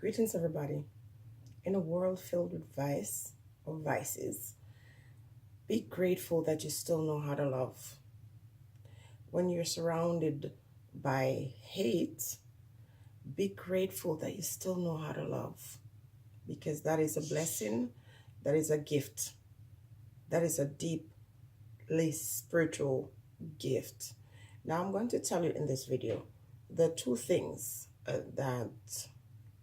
Greetings, everybody. In a world filled with vice or vices, be grateful that you still know how to love. When you're surrounded by hate, be grateful that you still know how to love because that is a blessing, that is a gift, that is a deeply spiritual gift. Now, I'm going to tell you in this video the two things that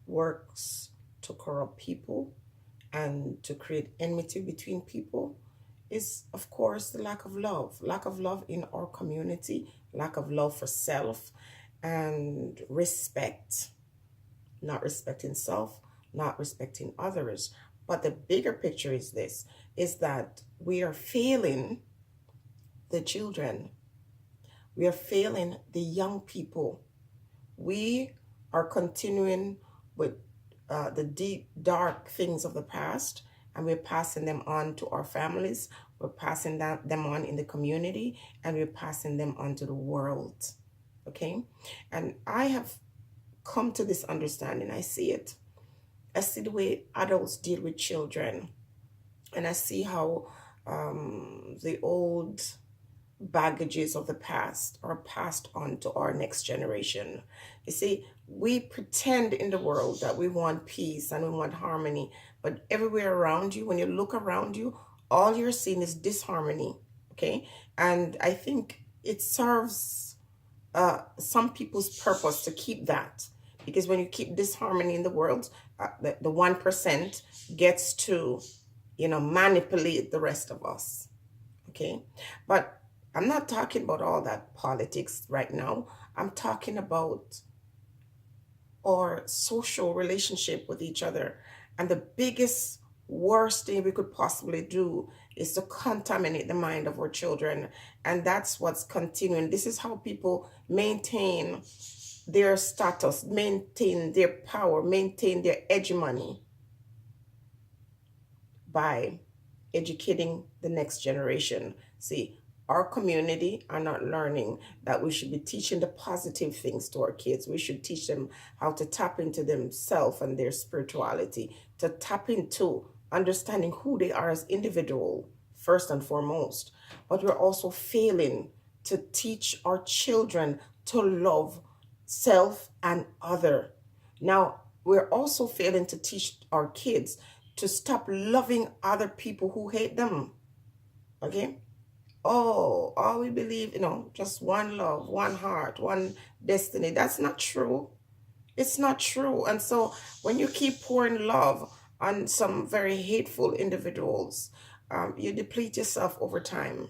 works to corrupt people and to create enmity between people is, of course, the lack of love in our community, lack of love for self, and respect, not respecting self, not respecting others. But the bigger picture is this, is that we are failing the children. We are failing the young people. We are continuing with the deep, dark things of the past, and we're passing them on to our families. We're passing them on in the community, and we're passing them on to the world. Okay? And I have come to this understanding. I see it. I see the way adults deal with children, and I see how the old baggages of the past are passed on to our next generation. You see, we pretend in the world that we want peace and we want harmony, but everywhere around you, when you look around you, all you're seeing is disharmony. Okay, and I think it serves some people's purpose to keep that, because when you keep disharmony in the world, the 1% gets to manipulate the rest of us. Okay, but I'm not talking about all that politics right now. I'm talking about our social relationship with each other. And the biggest, worst thing we could possibly do is to contaminate the mind of our children. And that's what's continuing. This is how people maintain their status, maintain their power, maintain their hegemony, by educating the next generation. See, our community are not learning that we should be teaching the positive things to our kids. We should teach them how to tap into themselves and their spirituality, to tap into understanding who they are as individual, first and foremost. But we're also failing to teach our children to love self and other. Now, we're also failing to teach our kids to stop loving other people who hate them. Okay? Oh, all we believe, just one love, one heart, one destiny. That's not true. It's not true. And so when you keep pouring love on some very hateful individuals, you deplete yourself over time.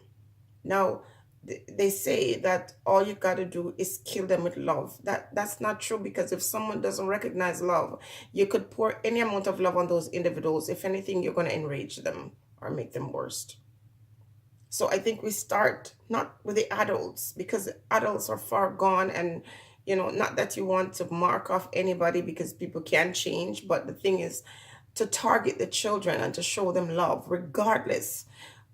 Now, they say that all you got to do is kill them with love. That's not true, because if someone doesn't recognize love, you could pour any amount of love on those individuals. If anything, you're going to enrage them or make them worse. So I think we start not with the adults, because the adults are far gone, and not that you want to mark off anybody, because people can change, but the thing is to target the children and to show them love regardless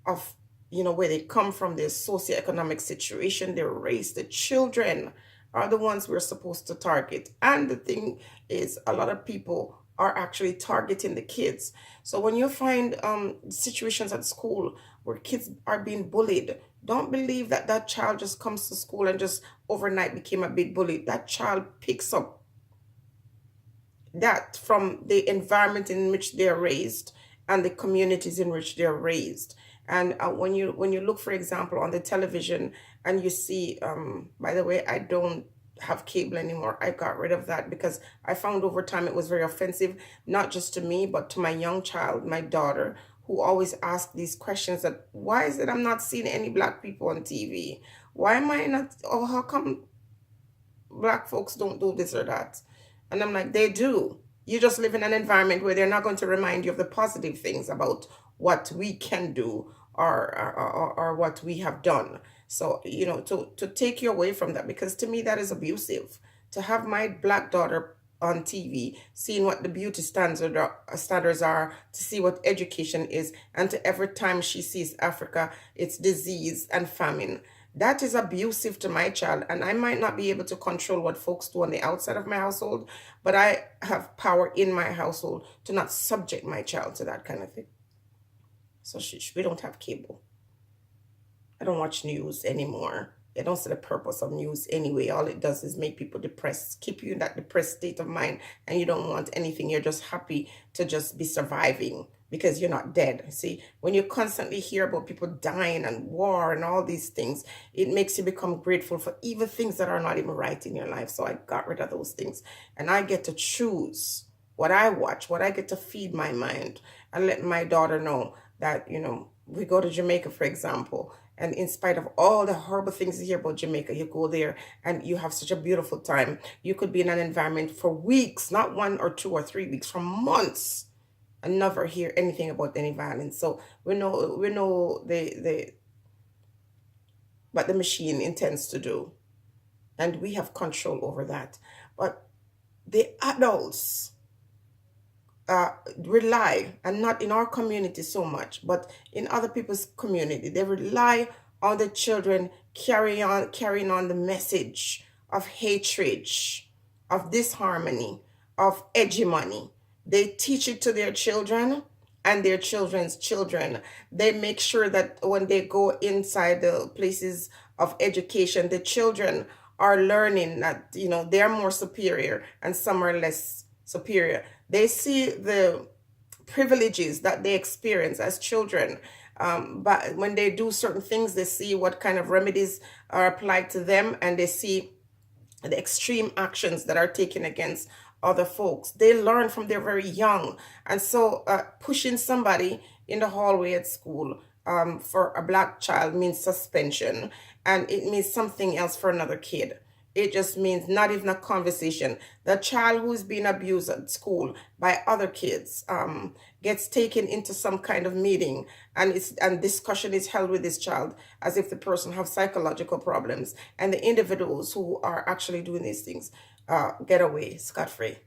of where they come from, their socioeconomic situation, their race. The children are the ones we're supposed to target. And the thing is, a lot of people are actually targeting the kids. So when you find situations at school where kids are being bullied, don't believe that that child just comes to school and just overnight became a big bully. That child picks up that from the environment in which they're raised and the communities in which they're raised. And when you look, for example, on the television, and you see, by the way, I don't have cable anymore. I got rid of that because I found over time it was very offensive, not just to me, but to my young child, my daughter, who always asked these questions that, why is it I'm not seeing any black people on TV? Why am I not, oh, how come black folks don't do this or that? And I'm like, they do. You just live in an environment where they're not going to remind you of the positive things about what we can do, or what we have done. So, to take you away from that, because to me that is abusive. To have my black daughter on TV, seeing what the beauty standards are, to see what education is, and to every time she sees Africa, it's disease and famine. that is abusive to my child. And I might not be able to control what folks do on the outside of my household, but I have power in my household to not subject my child to that kind of thing. So we don't have cable. I don't watch news anymore. I don't see the purpose of news anyway. All it does is make people depressed, keep you in that depressed state of mind, and you don't want anything. You're just happy to just be surviving because you're not dead. See, when you constantly hear about people dying and war and all these things, it makes you become grateful for even things that are not even right in your life. So I got rid of those things, and I get to choose what I watch, what I get to feed my mind. I let my daughter know that, we go to Jamaica, for example, and in spite of all the horrible things you hear about Jamaica, you go there and you have such a beautiful time. You could be in an environment for weeks, not 1 or 2 or 3 weeks, for months, and never hear anything about any violence. So we know what the machine intends to do, and we have control over that. But the adults rely, and not in our community so much, but in other people's community, they rely on the children carrying on the message of hatred, of disharmony, of hegemony. They teach it to their children and their children's children. They make sure that when they go inside the places of education, the children are learning that they're more superior and some are less superior. They see the privileges that they experience as children. But when they do certain things, they see what kind of remedies are applied to them, and they see the extreme actions that are taken against other folks. They learn from they're very young. And so pushing somebody in the hallway at school for a black child means suspension, and it means something else for another kid. It just means not even a conversation. The child who's being abused at school by other kids gets taken into some kind of meeting, and discussion is held with this child as if the person have psychological problems, and the individuals who are actually doing these things get away scot-free.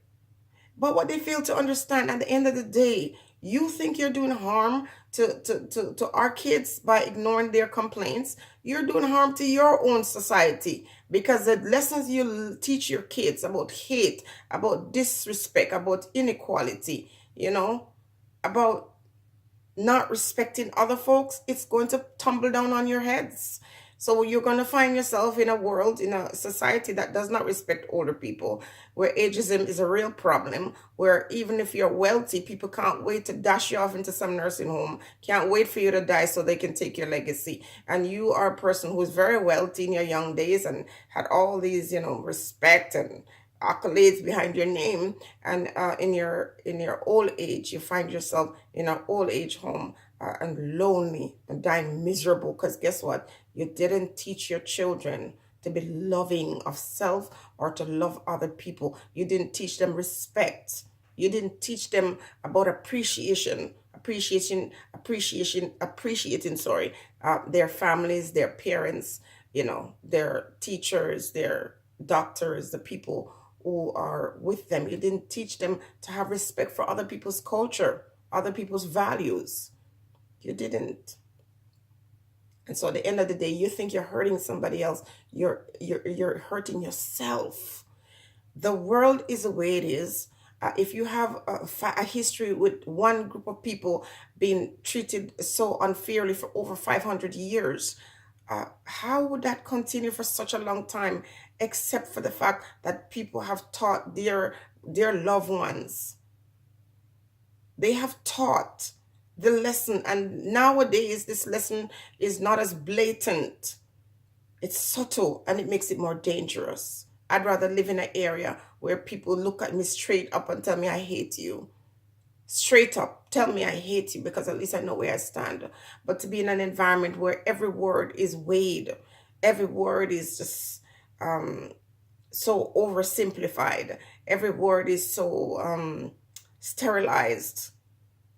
But what they fail to understand, at the end of the day, you think you're doing harm to our kids by ignoring their complaints. You're doing harm to your own society, because the lessons you teach your kids about hate, about disrespect, about inequality, about not respecting other folks, it's going to tumble down on your heads. So you're going to find yourself in a world, in a society that does not respect older people, where ageism is a real problem, where even if you're wealthy, people can't wait to dash you off into some nursing home, can't wait for you to die so they can take your legacy. And you are a person who's very wealthy in your young days and had all these, respect and accolades behind your name, and in your old age you find yourself in an old age home and lonely and dying miserable, because guess what, you didn't teach your children to be loving of self or to love other people. You didn't teach them respect. You didn't teach them about appreciating their families, their parents, their teachers, their doctors, the people who are with them. You didn't teach them to have respect for other people's culture, other people's values. You didn't. And so at the end of the day, you think you're hurting somebody else. You're hurting yourself. The world is the way it is. If you have a history with one group of people being treated so unfairly for over 500 years, how would that continue for such a long time, except for the fact that people have taught their loved ones. They have taught the lesson, and nowadays this lesson is not as blatant. It's subtle, and it makes it more dangerous. I'd rather live in an area where people look at me straight up and tell me I hate you. Straight up, tell me I hate you, because at least I know where I stand. But to be in an environment where every word is weighed, every word is just so oversimplified, every word is so sterilized,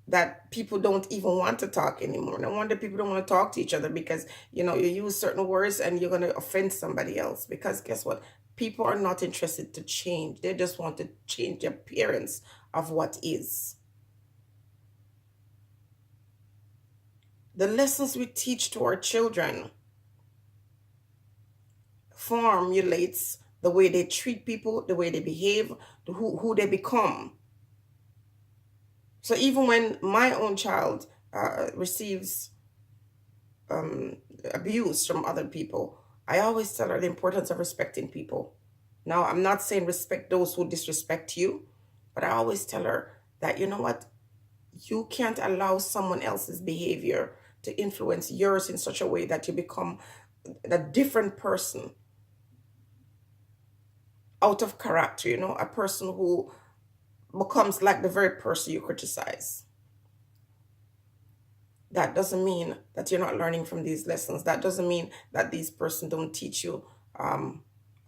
that people don't even want to talk anymore. No wonder people don't want to talk to each other, because you use certain words and you're going to offend somebody else. Because guess what? People are not interested to change. They just want to change the appearance of what is. The lessons we teach to our children formulates the way they treat people, the way they behave, who they become. So even when my own child receives abuse from other people, I always tell her the importance of respecting people. Now, I'm not saying respect those who disrespect you, but I always tell her that, you know what, you can't allow someone else's behavior to influence yours in such a way that you become a different person, out of character, a person who becomes like the very person you criticize. That doesn't mean that you're not learning from these lessons. That doesn't mean that these person don't teach you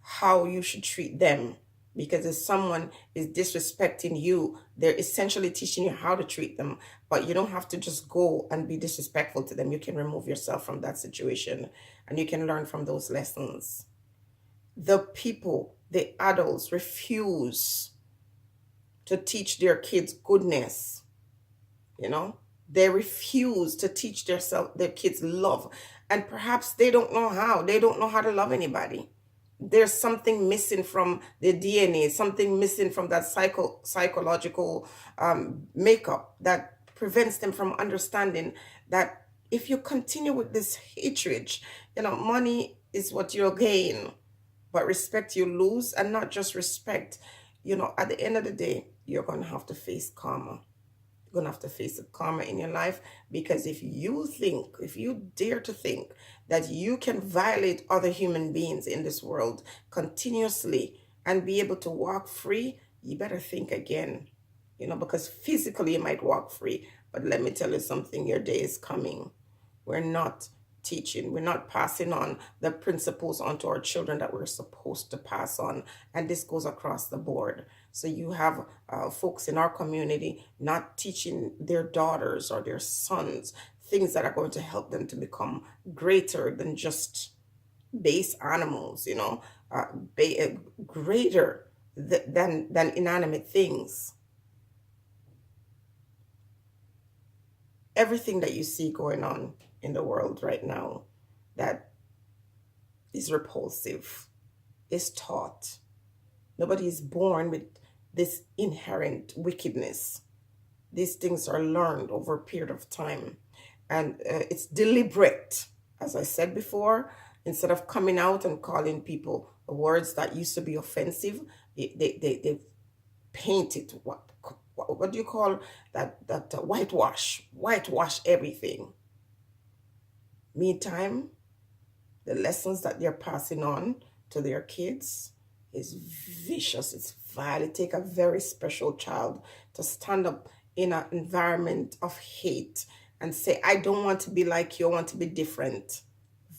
how you should treat them. Because if someone is disrespecting you, they're essentially teaching you how to treat them. But you don't have to just go and be disrespectful to them. You can remove yourself from that situation and you can learn from those lessons. The people, the adults, refuse to teach their kids goodness. They refuse to teach their kids love. And perhaps they don't know how. They don't know how to love anybody. There's something missing from the DNA, something missing from that psychological makeup that prevents them from understanding that if you continue with this hatred, money is what you'll gain, but respect you lose. And not just respect, at the end of the day, you're going to have to face karma. You're going to have to face the karma in your life, because if you dare to think that you can violate other human beings in this world continuously and be able to walk free, you better think again, because physically you might walk free, but let me tell you something, your day is coming. We're not teaching, we're not passing on the principles onto our children that we're supposed to pass on. And this goes across the board. So you have folks in our community not teaching their daughters or their sons things that are going to help them to become greater than just base animals, greater than inanimate things. Everything that you see going on in the world right now that is repulsive is taught. Nobody is born with this inherent wickedness. These things are learned over a period of time, and it's deliberate. As I said before, instead of coming out and calling people words that used to be offensive, they paint it. What do you call that whitewash everything. Meantime, the lessons that they're passing on to their kids is vicious, it's vile. It takes a very special child to stand up in an environment of hate and say, I don't want to be like you, I want to be different.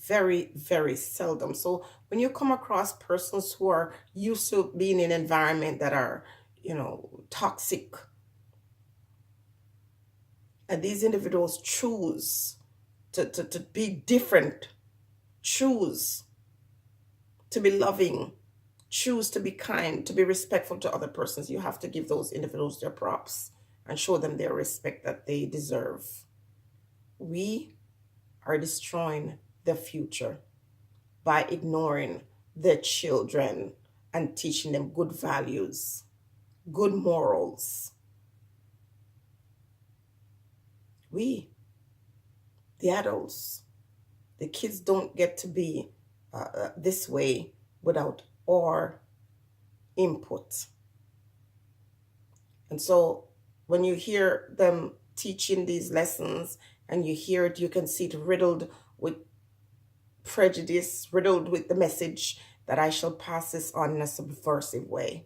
Very, very seldom. So when you come across persons who are used to being in an environment that are, toxic, and these individuals choose to be different, choose to be loving, choose to be kind, to be respectful to other persons, you have to give those individuals their props and show them their respect that they deserve. We are destroying the future by ignoring the children and teaching them good values, good morals. We, the adults, the kids don't get to be this way without our input. And so when you hear them teaching these lessons and you hear it, you can see it riddled with prejudice, riddled with the message that I shall pass this on in a subversive way.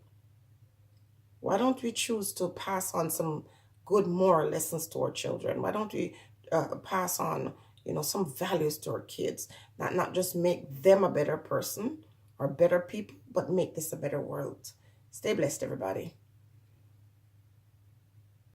Why don't we choose to pass on some good moral lessons to our children? Why don't we pass on, some values to our kids? Not just make them a better person or better people, but make this a better world. Stay blessed, everybody.